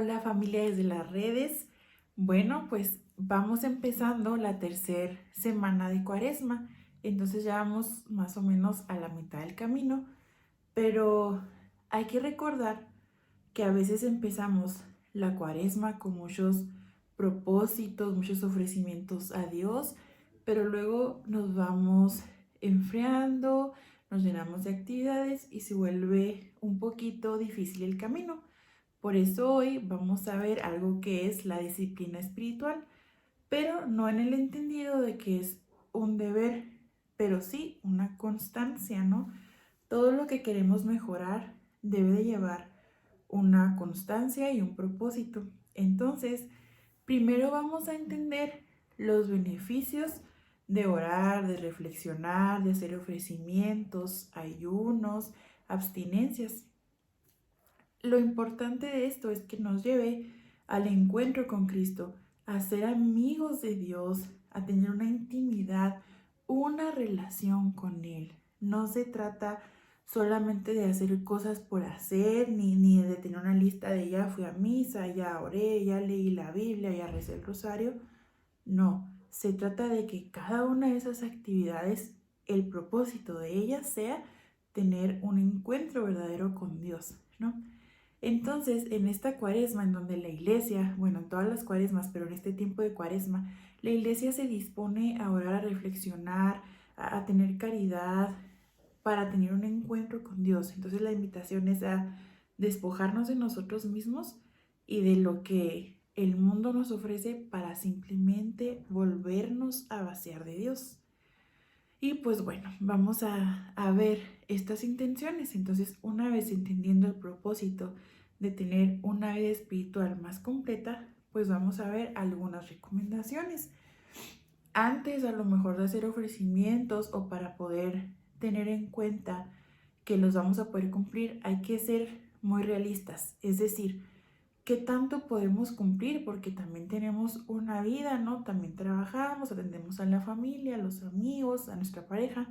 Hola familia desde las redes. Bueno, pues vamos empezando la tercera semana de Cuaresma. Entonces ya vamos más o menos a la mitad del camino. Pero hay que recordar que a veces empezamos la Cuaresma con muchos propósitos, muchos ofrecimientos a Dios, pero luego nos vamos enfriando, nos llenamos de actividades y se vuelve un poquito difícil el camino. Por eso hoy vamos a ver algo que es la disciplina espiritual, pero no en el entendido de que es un deber, pero sí una constancia, ¿no? Todo lo que queremos mejorar debe de llevar una constancia y un propósito. Entonces, primero vamos a entender los beneficios de orar, de reflexionar, de hacer ofrecimientos, ayunos, abstinencias. Lo importante de esto es que nos lleve al encuentro con Cristo, a ser amigos de Dios, a tener una intimidad, una relación con Él. No se trata solamente de hacer cosas por hacer, ni de tener una lista de ya fui a misa, ya oré, ya leí la Biblia, ya recé el rosario. No, se trata de que cada una de esas actividades, el propósito de ellas sea tener un encuentro verdadero con Dios, ¿no? Entonces, en esta cuaresma en donde la iglesia, bueno, en todas las cuaresmas, pero en este tiempo de cuaresma, la iglesia se dispone a orar, a reflexionar, a tener caridad, para tener un encuentro con Dios. Entonces la invitación es a despojarnos de nosotros mismos y de lo que el mundo nos ofrece para simplemente volvernos a vaciar de Dios. Y pues bueno, vamos a ver estas intenciones. Entonces, una vez entendiendo el propósito de tener una vida espiritual más completa, pues vamos a ver algunas recomendaciones. Antes a lo mejor de hacer ofrecimientos o para poder tener en cuenta que los vamos a poder cumplir, hay que ser muy realistas. Es decir, ¿qué tanto podemos cumplir? Porque también tenemos una vida, ¿no? También trabajamos, atendemos a la familia, a los amigos, a nuestra pareja.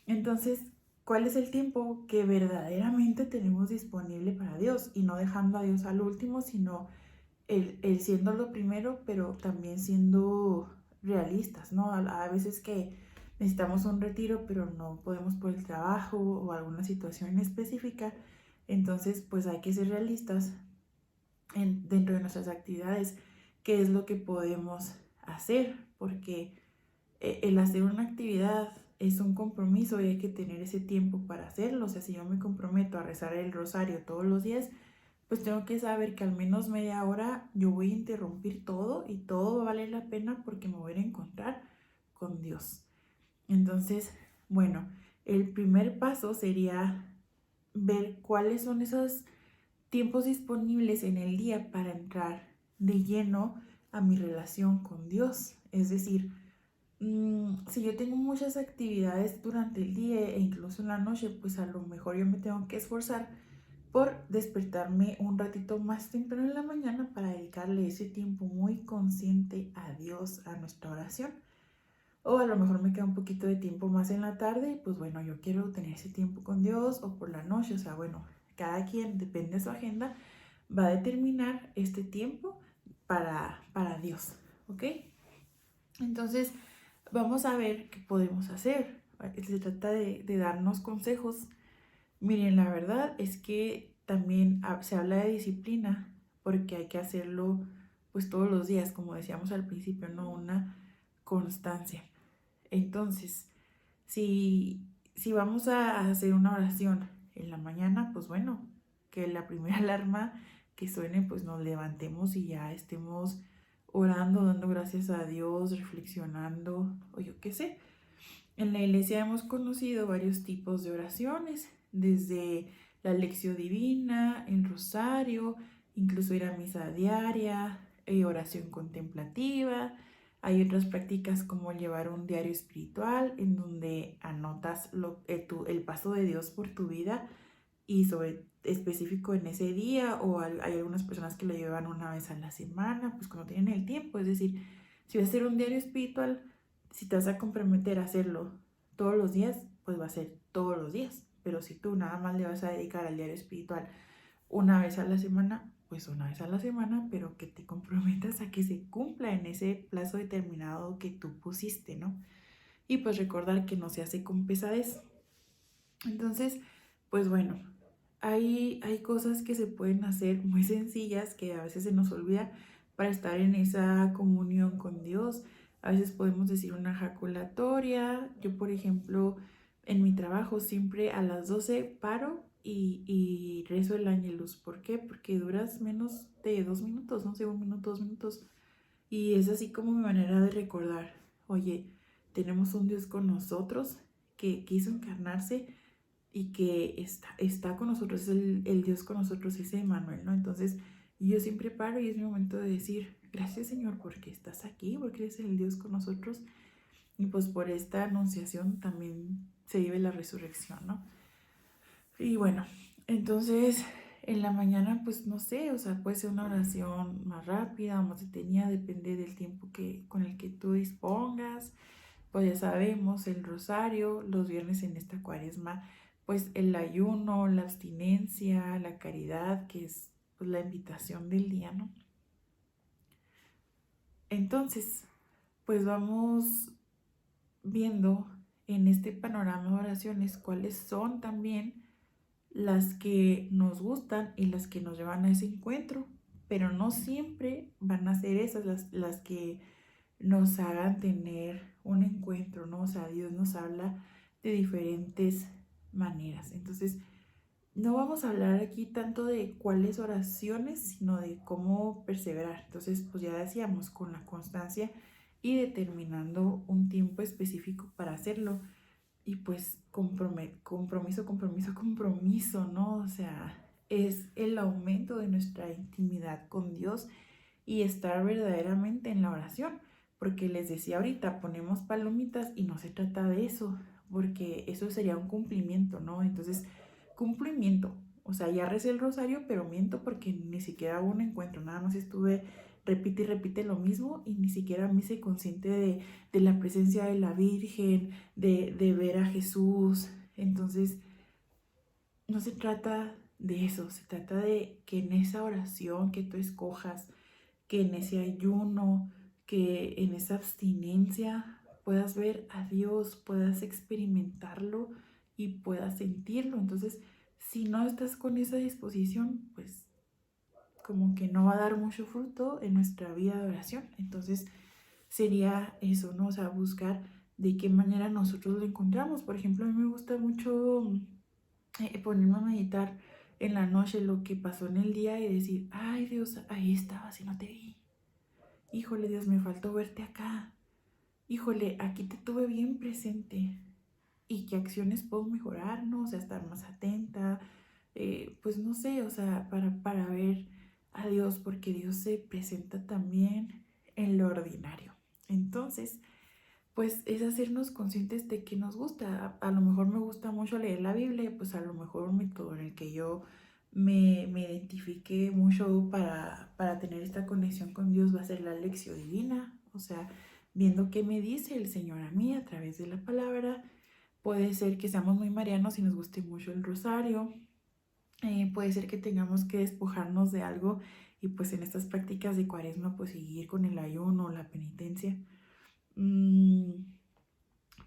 Entonces, ¿cuál es el tiempo que verdaderamente tenemos disponible para Dios? Y no dejando a Dios al último, sino el siendo lo primero, pero también siendo realistas, ¿no? A veces que necesitamos un retiro, pero no podemos por el trabajo o alguna situación específica. Entonces, pues hay que ser realistas dentro de nuestras actividades, qué es lo que podemos hacer, porque el hacer una actividad es un compromiso y hay que tener ese tiempo para hacerlo. O sea, si yo me comprometo a rezar el rosario todos los días, pues tengo que saber que al menos media hora yo voy a interrumpir todo y todo va a valer la pena porque me voy a encontrar con Dios. Entonces, bueno, el primer paso sería ver cuáles son esos tiempos disponibles en el día para entrar de lleno a mi relación con Dios. Es decir, si yo tengo muchas actividades durante el día e incluso en la noche, pues a lo mejor yo me tengo que esforzar por despertarme un ratito más temprano en la mañana para dedicarle ese tiempo muy consciente a Dios, a nuestra oración. O a lo mejor me queda un poquito de tiempo más en la tarde y pues bueno, yo quiero tener ese tiempo con Dios o por la noche, o sea, bueno, cada quien, depende de su agenda, va a determinar este tiempo para Dios, ¿ok? Entonces, vamos a ver qué podemos hacer. Se trata de darnos consejos. Miren, la verdad es que también se habla de disciplina porque hay que hacerlo pues todos los días, como decíamos al principio, ¿no? Una constancia. Entonces, si vamos a hacer una oración en la mañana, pues bueno, que la primera alarma que suene, pues nos levantemos y ya estemos orando, dando gracias a Dios, reflexionando, o yo qué sé. En la iglesia hemos conocido varios tipos de oraciones, desde la lección divina, el rosario, incluso ir a misa diaria, oración contemplativa. Hay otras prácticas como llevar un diario espiritual en donde anotas el paso de Dios por tu vida y sobre específico en ese día, o hay algunas personas que lo llevan una vez a la semana, pues cuando tienen el tiempo. Es decir, si vas a hacer un diario espiritual, si te vas a comprometer a hacerlo todos los días, pues va a ser todos los días. Pero si tú nada más le vas a dedicar al diario espiritual una vez a la semana, pues una vez a la semana, pero que te comprometas a que se cumpla en ese plazo determinado que tú pusiste, ¿no? Y pues recordar que no se hace con pesadez. Entonces, pues bueno, hay cosas que se pueden hacer muy sencillas que a veces se nos olvida para estar en esa comunión con Dios. A veces podemos decir una ejaculatoria. Yo, por ejemplo, en mi trabajo siempre a las 12 paro y rezo el ángelus. ¿Por qué? Porque duras menos de 2 minutos, no sé, 1 minuto, 2 minutos. Y es así como mi manera de recordar, oye, tenemos un Dios con nosotros que quiso encarnarse y que está con nosotros, es el Dios con nosotros, ese Emmanuel, ¿no? Entonces yo siempre paro y es mi momento de decir, gracias Señor porque estás aquí, porque eres el Dios con nosotros y pues por esta anunciación también se vive la resurrección, ¿no? Y bueno, entonces en la mañana pues no sé, o sea, puede ser una oración más rápida o más detenida, depende del tiempo con el que tú dispongas. Pues ya sabemos, el rosario, los viernes en esta cuaresma, pues el ayuno, la abstinencia, la caridad, que es pues, la invitación del día, ¿no? Entonces, pues vamos viendo en este panorama de oraciones cuáles son también las que nos gustan y las que nos llevan a ese encuentro, pero no siempre van a ser esas las que nos hagan tener un encuentro, ¿no? O sea, Dios nos habla de diferentes maneras. Entonces, no vamos a hablar aquí tanto de cuáles oraciones, sino de cómo perseverar. Entonces, pues ya decíamos, con la constancia y determinando un tiempo específico para hacerlo. Y pues compromiso, compromiso, compromiso, ¿no? O sea, es el aumento de nuestra intimidad con Dios y estar verdaderamente en la oración, porque les decía ahorita, ponemos palomitas y no se trata de eso, porque eso sería un cumplimiento, ¿no? Entonces, cumplimiento, o sea, ya recé el rosario, pero miento porque ni siquiera hubo un encuentro, nada más estuve, repite y repite lo mismo y ni siquiera me hice consciente de la presencia de la Virgen, de ver a Jesús. Entonces, no se trata de eso, se trata de que en esa oración que tú escojas, que en ese ayuno, que en esa abstinencia puedas ver a Dios, puedas experimentarlo y puedas sentirlo. Entonces, si no estás con esa disposición, pues como que no va a dar mucho fruto en nuestra vida de oración. Entonces, sería eso, ¿no? O sea, buscar de qué manera nosotros lo encontramos. Por ejemplo, a mí me gusta mucho ponerme a meditar en la noche lo que pasó en el día y decir, ay Dios, ahí estabas y no te vi. Híjole, Dios, me faltó verte acá. Híjole, aquí te tuve bien presente. ¿Y qué acciones puedo mejorar, no? O sea, estar más atenta. Pues no sé, o sea, para ver a Dios, porque Dios se presenta también en lo ordinario. Entonces, pues es hacernos conscientes de que nos gusta. A lo mejor me gusta mucho leer la Biblia, pues a lo mejor un método en el que yo me identifique mucho para tener esta conexión con Dios va a ser la lección divina, o sea, viendo qué me dice el Señor a mí a través de la palabra. Puede ser que seamos muy marianos y nos guste mucho el rosario. Puede ser que tengamos que despojarnos de algo y pues en estas prácticas de cuaresma pues seguir con el ayuno, la penitencia. Mm,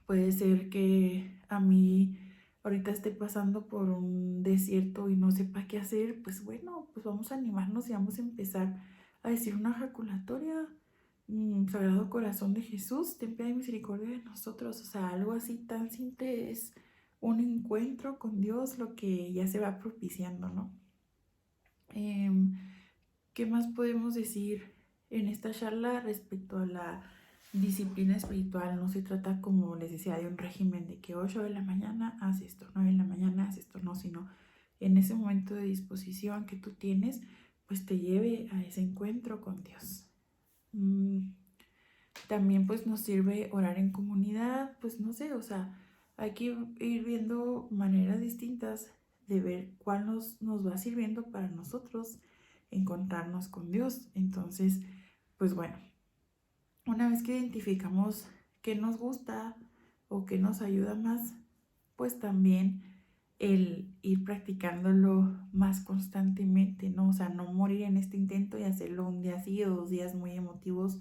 Puede ser que a mí ahorita esté pasando por un desierto y no sepa qué hacer, pues bueno, pues vamos a animarnos y vamos a empezar a decir una ejaculatoria. Sagrado Corazón de Jesús, ten piedad y misericordia de nosotros. O sea, algo así tan simple es un encuentro con Dios lo que ya se va propiciando, ¿no? Em, ¿Qué más podemos decir en esta charla respecto a la disciplina espiritual? No se trata, como les decía, de un régimen de que 8 de la mañana haz esto, 9 de la mañana haz esto, no, sino en ese momento de disposición que tú tienes, pues te lleve a ese encuentro con Dios. También pues nos sirve orar en comunidad, pues no sé, o sea, hay que ir viendo maneras distintas de ver cuál nos va sirviendo para nosotros encontrarnos con Dios. Entonces, pues bueno, una vez que identificamos qué nos gusta o qué nos ayuda más, pues también el ir practicándolo más constantemente, ¿no? O sea, no morir en este intento y hacerlo un día así o 2 días muy emotivos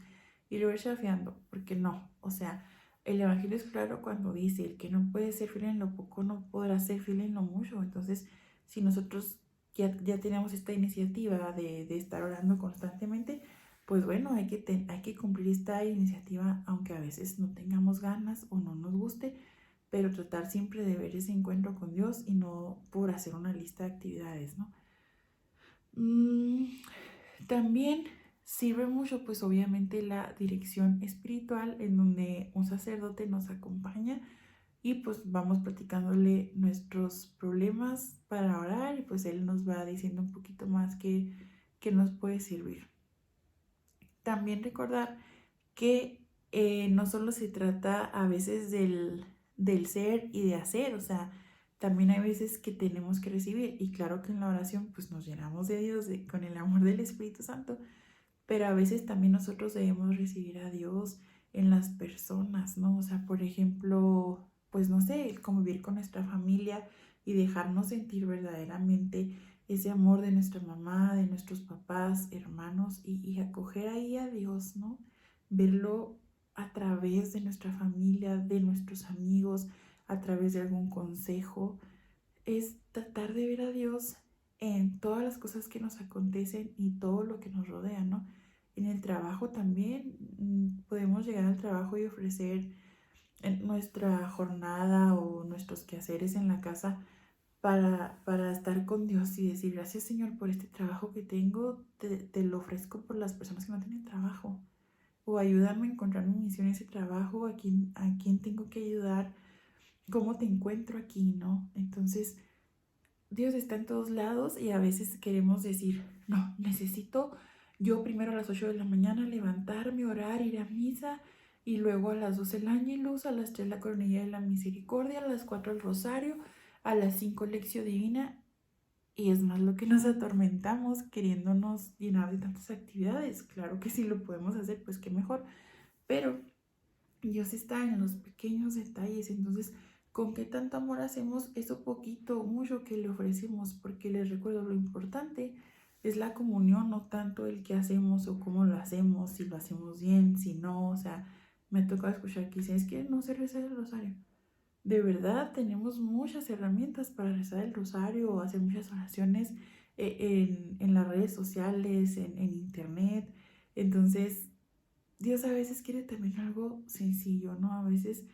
y luego ir chafiando, porque no, o sea, el Evangelio es claro cuando dice, el que no puede ser fiel en lo poco no podrá ser fiel en lo mucho. Entonces, si nosotros ya tenemos esta iniciativa de estar orando constantemente, pues bueno, hay que cumplir esta iniciativa, aunque a veces no tengamos ganas o no nos guste, pero tratar siempre de ver ese encuentro con Dios y no por hacer una lista de actividades, ¿no? Mm, también sirve mucho, pues obviamente, la dirección espiritual en donde un sacerdote nos acompaña y pues vamos platicándole nuestros problemas para orar y pues él nos va diciendo un poquito más que nos puede servir. También recordar que no solo se trata a veces del ser y de hacer, o sea, también hay veces que tenemos que recibir y claro que en la oración pues nos llenamos de Dios con el amor del Espíritu Santo, pero a veces también nosotros debemos recibir a Dios en las personas, ¿no? O sea, por ejemplo, pues no sé, el convivir con nuestra familia y dejarnos sentir verdaderamente ese amor de nuestra mamá, de nuestros papás, hermanos y acoger ahí a Dios, ¿no? Verlo a través de nuestra familia, de nuestros amigos, a través de algún consejo, es tratar de ver a Dios en todas las cosas que nos acontecen y todo lo que nos rodea, ¿no? En el trabajo también podemos llegar al trabajo y ofrecer en nuestra jornada o nuestros quehaceres en la casa para estar con Dios y decir, gracias Señor por este trabajo que tengo, te lo ofrezco por las personas que no tienen trabajo. O ayúdame a encontrar mi misión en ese trabajo, a quién tengo que ayudar, cómo te encuentro aquí, ¿no? Entonces, Dios está en todos lados y a veces queremos decir, no, necesito yo primero a las 8 de la mañana levantarme, orar, ir a misa y luego a las 12 el ángelus, a las 3 la coronilla de la misericordia, a las 4 el rosario, a las 5 lección divina y es más lo que nos atormentamos queriéndonos llenar de tantas actividades. Claro que si lo podemos hacer, pues qué mejor, pero Dios está en los pequeños detalles, entonces, ¿con qué tanto amor hacemos eso poquito o mucho que le ofrecemos? Porque les recuerdo, lo importante es la comunión, no tanto el qué hacemos o cómo lo hacemos, si lo hacemos bien, si no, o sea, me ha tocado escuchar que dicen, es que no sé rezar el rosario. De verdad, tenemos muchas herramientas para rezar el rosario o hacer muchas oraciones en las redes sociales, en internet, entonces Dios a veces quiere también algo sencillo, ¿no? A veces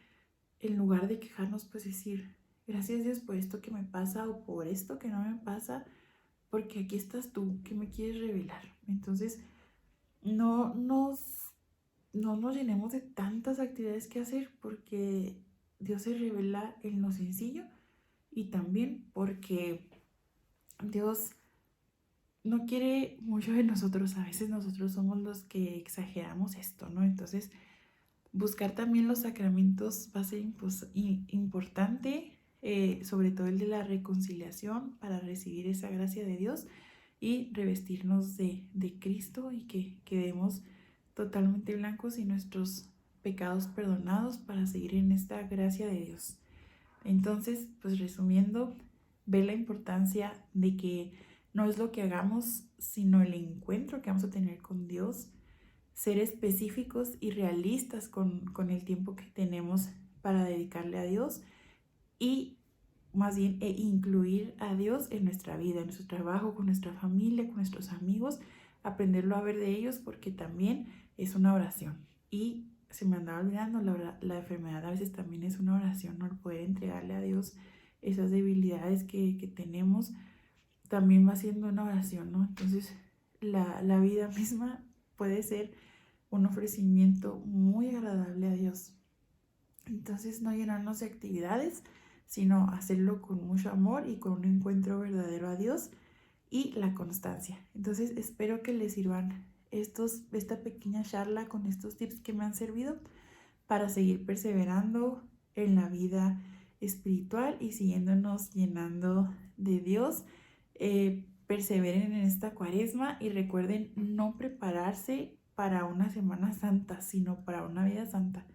en lugar de quejarnos, pues decir, gracias Dios por esto que me pasa o por esto que no me pasa, porque aquí estás tú, que me quieres revelar. Entonces, no no nos llenemos de tantas actividades que hacer porque Dios se revela en lo sencillo y también porque Dios no quiere mucho de nosotros. A veces nosotros somos los que exageramos esto, ¿no? Entonces, buscar también los sacramentos va a ser importante, sobre todo el de la reconciliación, para recibir esa gracia de Dios y revestirnos de Cristo y que quedemos totalmente blancos y nuestros pecados perdonados para seguir en esta gracia de Dios. Entonces, pues resumiendo, ver la importancia de que no es lo que hagamos, sino el encuentro que vamos a tener con Dios, ser específicos y realistas con el tiempo que tenemos para dedicarle a Dios y más bien incluir a Dios en nuestra vida, en nuestro trabajo, con nuestra familia, con nuestros amigos, aprenderlo a ver de ellos porque también es una oración. Y se me andaba olvidando, la enfermedad a veces también es una oración, no poder entregarle a Dios esas debilidades que tenemos, también va siendo una oración, ¿no? Entonces la vida misma puede ser un ofrecimiento muy agradable a Dios. Entonces no llenarnos de actividades, sino hacerlo con mucho amor y con un encuentro verdadero a Dios y la constancia. Entonces espero que les sirvan esta pequeña charla con estos tips que me han servido para seguir perseverando en la vida espiritual y siguiéndonos llenando de Dios. Perseveren en esta cuaresma y recuerden no prepararse para una Semana Santa, sino para una vida santa.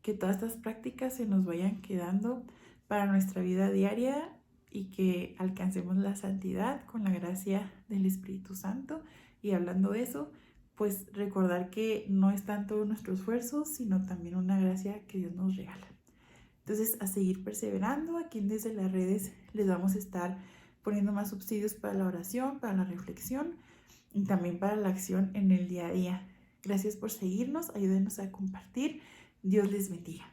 Que todas estas prácticas se nos vayan quedando para nuestra vida diaria y que alcancemos la santidad con la gracia del Espíritu Santo. Y hablando de eso, pues recordar que no es tanto nuestro esfuerzo, sino también una gracia que Dios nos regala. Entonces, a seguir perseverando. Aquí Desde las Redes les vamos a estar poniendo más subsidios para la oración, para la reflexión y también para la acción en el día a día. Gracias por seguirnos, ayúdenos a compartir. Dios les bendiga.